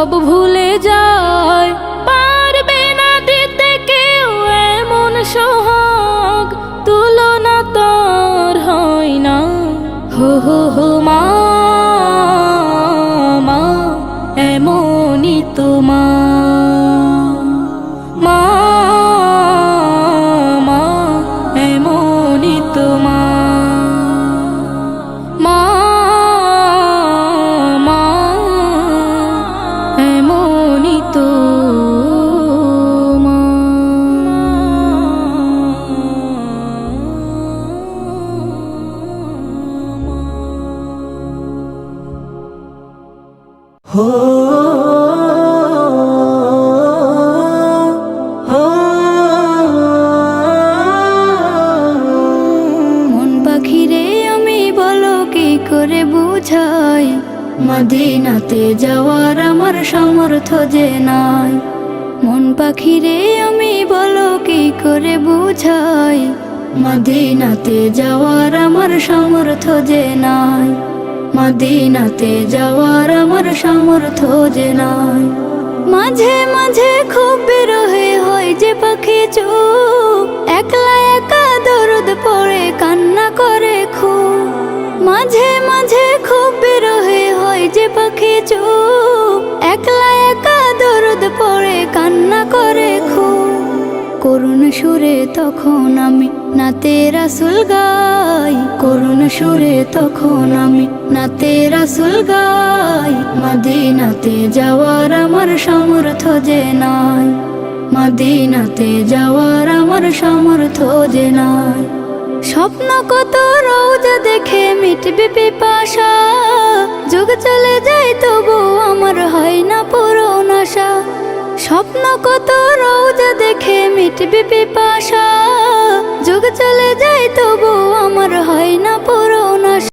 সব ভুলে যায়, পারবে না দিতে কেউ এমন সোহাগ, তুলনা তার হয় না। হো হো হো মা, মা এমনই তো মা, মা মা এমনই তো মা, মা মা এমনই তো মা। হো মন পাখিরে আমি বলো কি করে বুঝাই, মদিনাতে যাওয়ার আমার সামর্থ্য যে নাই। মন পাখিরে আমি বলো কি করে বুঝাই, মদিনাতে যাওয়ার আমার সামর্থ্য যে নাই। মদিনাতে যাওয়ার আমার সামর্থ্য যে নাই। মাঝে মাঝে খুব বিরহে হয় যে পাখি চুপ, একলা একা দরদ পড়ে কান্না করে খুব। মাঝে মাঝে খুব বিরহে হয় যে পাখি চুপ, একলা একা দরদ পড়ে কান্না করে খুব। করুণ সুরে তখন আমি নাতে রাসূল গাই, করুণ সুরে তখন আমি নাতে রাসূল গাই। মদিনাতে যাওয়ার আমার সামর্থ্য যে নাই, মদিনাতে যাওয়ার আমার সামর্থ্য যে নাই। স্বপ্ন কত রোজা দেখে মিটবে পিপাসা, যুগ চলে যায় তবু আমার হয় না পূরণ আশা। স্বপ্ন কত রোজা দেখে মিটবে পিপাসা, যুগ চলে যায় তবু আমার হয় না পূরণ